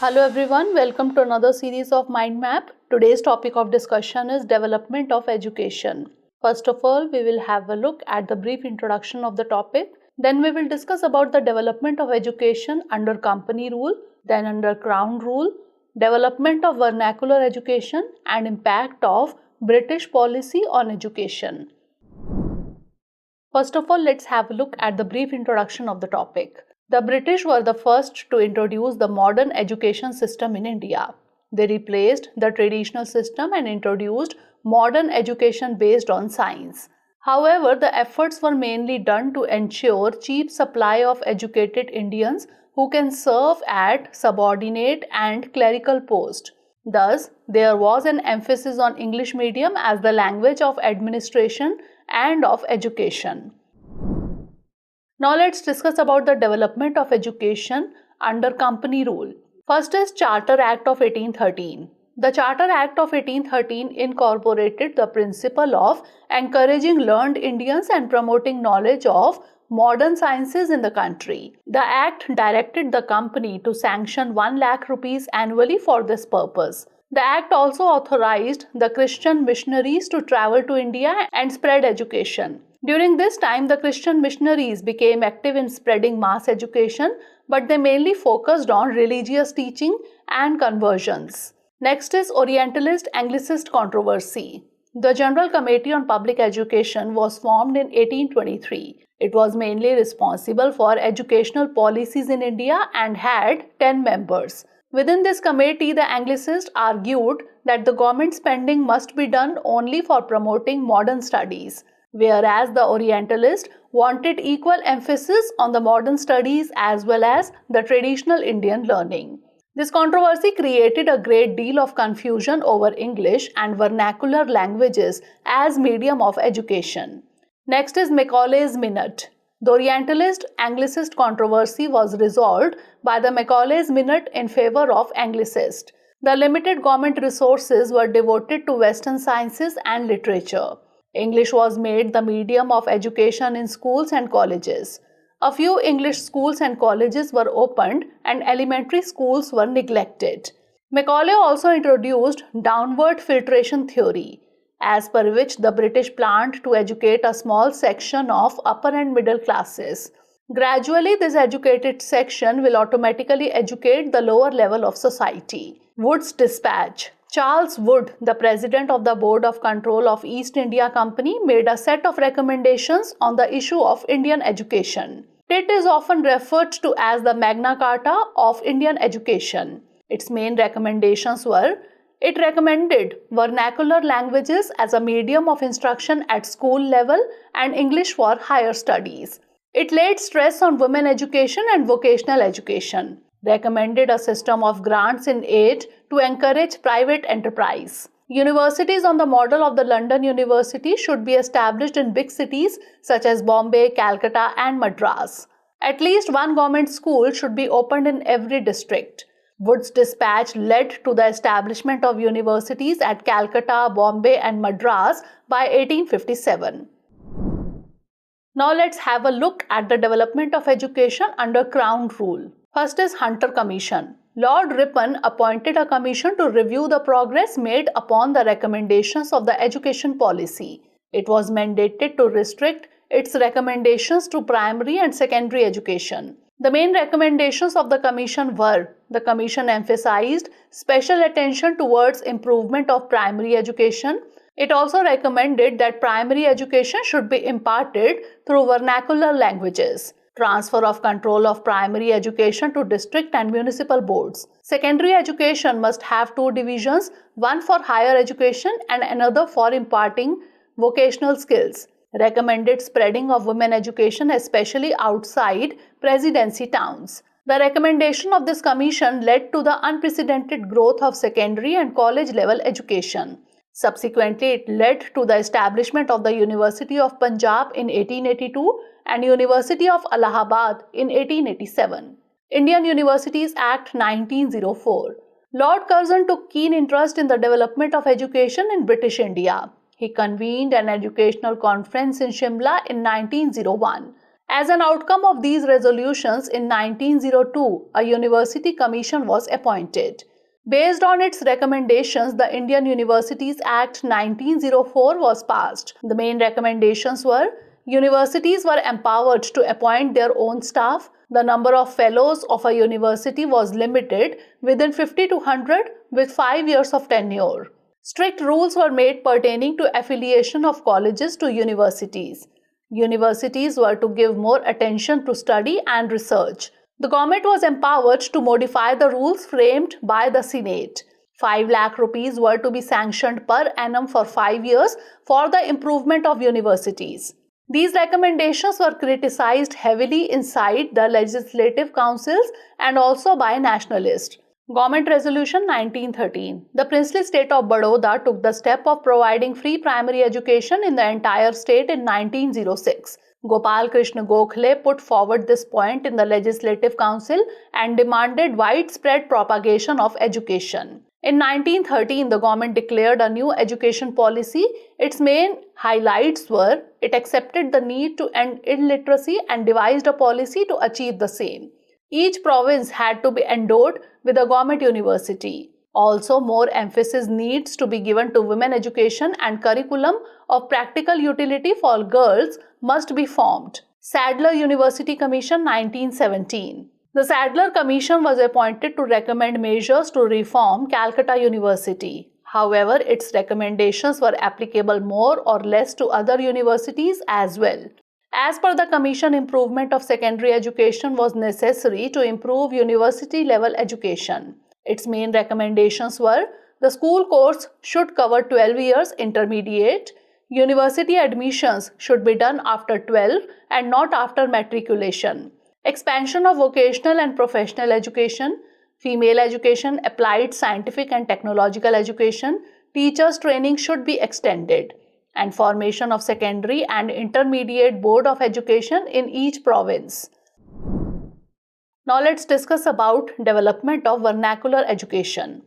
Hello everyone, welcome to another series of Mind Map. Today's topic of discussion is development of education. First of all, we will have a look at the brief introduction of the topic. Then we will discuss about the development of education under company rule, then under crown rule, development of vernacular education and impact of British policy on education. First of all, let's have a look at the brief introduction of the topic. The British were the first to introduce the modern education system in India. They replaced the traditional system and introduced modern education based on science. However, the efforts were mainly done to ensure cheap supply of educated Indians who can serve at subordinate and clerical posts. Thus, there was an emphasis on English medium as the language of administration and of education. Now let's discuss about the development of education under company rule. First is Charter Act of 1813. The Charter Act of 1813 incorporated the principle of encouraging learned Indians and promoting knowledge of modern sciences in the country. The Act directed the company to sanction 1 lakh rupees annually for this purpose. The Act also authorized the Christian missionaries to travel to India and spread education. During this time, the Christian missionaries became active in spreading mass education, but they mainly focused on religious teaching and conversions. Next is Orientalist-Anglicist controversy. The General Committee on Public Education was formed in 1823. It was mainly responsible for educational policies in India and had 10 members. Within this committee, the Anglicists argued that the government spending must be done only for promoting modern studies, whereas the Orientalists wanted equal emphasis on the modern studies as well as the traditional Indian learning. This controversy created a great deal of confusion over English and vernacular languages as medium of education. Next is Macaulay's Minute. The Orientalist-Anglicist controversy was resolved by the Macaulay's Minute in favor of Anglicist. The limited government resources were devoted to Western sciences and literature. English was made the medium of education in schools and colleges. A few English schools and colleges were opened and elementary schools were neglected. Macaulay also introduced downward filtration theory, as per which the British planned to educate a small section of upper and middle classes. Gradually, this educated section will automatically educate the lower level of society. Wood's Dispatch. Charles Wood, the president of the Board of Control of East India Company, made a set of recommendations on the issue of Indian education. It is often referred to as the Magna Carta of Indian education. Its main recommendations were: it recommended vernacular languages as a medium of instruction at school level and English for higher studies. It laid stress on women education and vocational education. Recommended a system of grants in aid to encourage private enterprise. Universities on the model of the London University should be established in big cities such as Bombay, Calcutta and Madras. At least one government school should be opened in every district. Wood's Dispatch led to the establishment of universities at Calcutta, Bombay and Madras by 1857. Now let's have a look at the development of education under Crown rule. First is Hunter Commission. Lord Ripon appointed a commission to review the progress made upon the recommendations of the education policy. It was mandated to restrict its recommendations to primary and secondary education. The main recommendations of the commission were: the commission emphasized special attention towards improvement of primary education. It also recommended that primary education should be imparted through vernacular languages. Transfer of control of primary education to district and municipal boards. Secondary education must have 2 divisions, one for higher education and another for imparting vocational skills. Recommended spreading of women education, especially outside presidency towns. The recommendation of this commission led to the unprecedented growth of secondary and college level education. Subsequently, it led to the establishment of the University of Punjab in 1882 and University of Allahabad in 1887. Indian Universities Act 1904. Lord Curzon took keen interest in the development of education in British India. He convened an educational conference in Shimla in 1901 As an outcome of these resolutions, in 1902, a University Commission was appointed. Based on its recommendations, the Indian Universities Act 1904 was passed. The main recommendations were: universities were empowered to appoint their own staff. The number of fellows of a university was limited within 50 to 100 with 5 years of tenure. Strict rules were made pertaining to affiliation of colleges to universities. Universities were to give more attention to study and research. The government was empowered to modify the rules framed by the Senate. 5 lakh rupees were to be sanctioned per annum for 5 years for the improvement of universities. These recommendations were criticized heavily inside the legislative councils and also by nationalists. Government Resolution 1913. The princely state of Baroda took the step of providing free primary education in the entire state in 1906. Gopal Krishna Gokhale put forward this point in the Legislative Council and demanded widespread propagation of education. In 1913, the government declared a new education policy. Its main highlights were: it accepted the need to end illiteracy and devised a policy to achieve the same. Each province had to be endowed with a government university. Also, more emphasis needs to be given to women education, and curriculum of practical utility for girls must be formed. Sadler University Commission 1917. The Sadler Commission was appointed to recommend measures to reform Calcutta University. However, its recommendations were applicable more or less to other universities as well. As per the Commission, improvement of secondary education was necessary to improve university-level education. Its main recommendations were: the school course should cover 12 years intermediate, university admissions should be done after 12 and not after matriculation, expansion of vocational and professional education, female education, applied scientific and technological education, teachers' training should be extended, and formation of secondary and intermediate board of education in each province. Now let's discuss about development of vernacular education.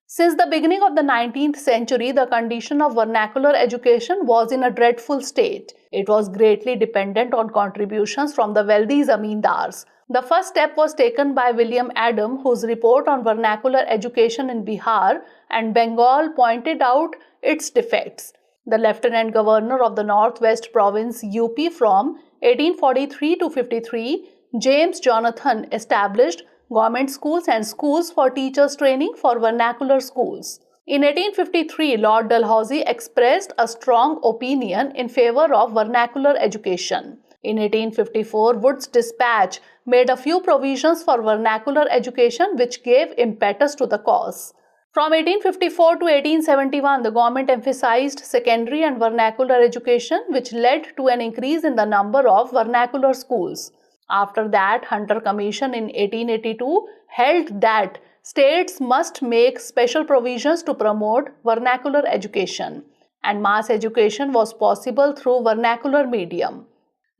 Since the beginning of the 19th century, the condition of vernacular education was in a dreadful state. It was greatly dependent on contributions from the wealthy zamindars. The first step was taken by William Adam, whose report on vernacular education in Bihar and Bengal pointed out its defects. The Lieutenant Governor of the Northwest Province UP from 1843 to 53, James Jonathan, established government schools and schools for teachers' training for vernacular schools. In 1853, Lord Dalhousie expressed a strong opinion in favor of vernacular education. In 1854, Wood's dispatch made a few provisions for vernacular education which gave impetus to the cause. From 1854 to 1871, the government emphasized secondary and vernacular education, which led to an increase in the number of vernacular schools. After that, Hunter Commission in 1882 held that states must make special provisions to promote vernacular education, and mass education was possible through vernacular medium.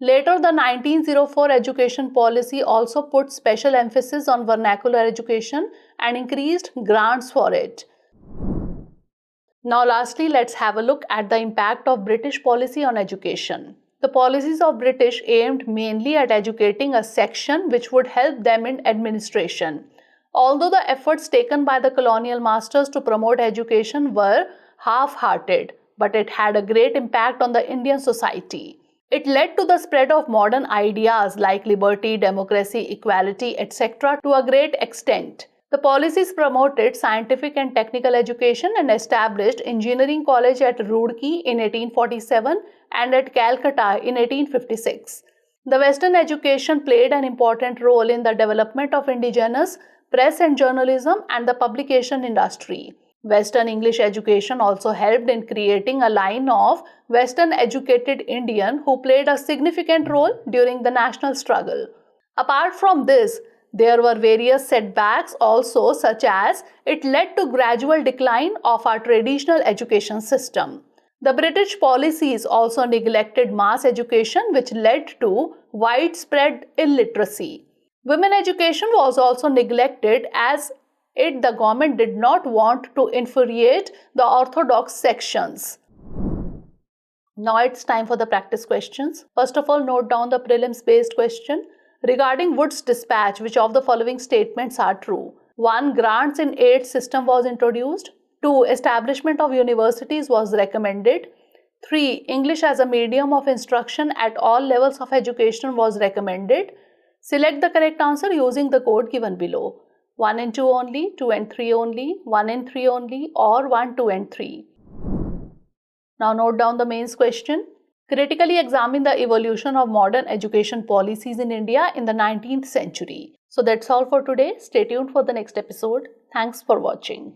Later, the 1904 education policy also put special emphasis on vernacular education and increased grants for it. Now lastly, let's have a look at the impact of British policy on education. The policies of British aimed mainly at educating a section which would help them in administration. Although the efforts taken by the colonial masters to promote education were half-hearted, but it had a great impact on the Indian society. It led to the spread of modern ideas like liberty, democracy, equality, etc. to a great extent. The policies promoted scientific and technical education and established engineering college at Roorkee in 1847 and at Calcutta in 1856. The Western education played an important role in the development of indigenous press and journalism and the publication industry. Western English education also helped in creating a line of Western educated Indian who played a significant role during the national struggle. Apart from this, there were various setbacks also, such as it led to gradual decline of our traditional education system. The British policies also neglected mass education, which led to widespread illiteracy. Women education was also neglected as the government did not want to infuriate the orthodox sections. Now it's time for the practice questions. First of all, note down the prelims based question. Regarding Wood's dispatch, which of the following statements are true? 1. Grants in aid system was introduced. 2. Establishment of universities was recommended. 3. English as a medium of instruction at all levels of education was recommended. Select the correct answer using the code given below. 1 and 2 only, 2 and 3 only, 1 and 3 only, or 1, 2 and 3. Now note down the mains question. Critically examine the evolution of modern education policies in India in the 19th century. So that's all for today. Stay tuned for the next episode. Thanks for watching.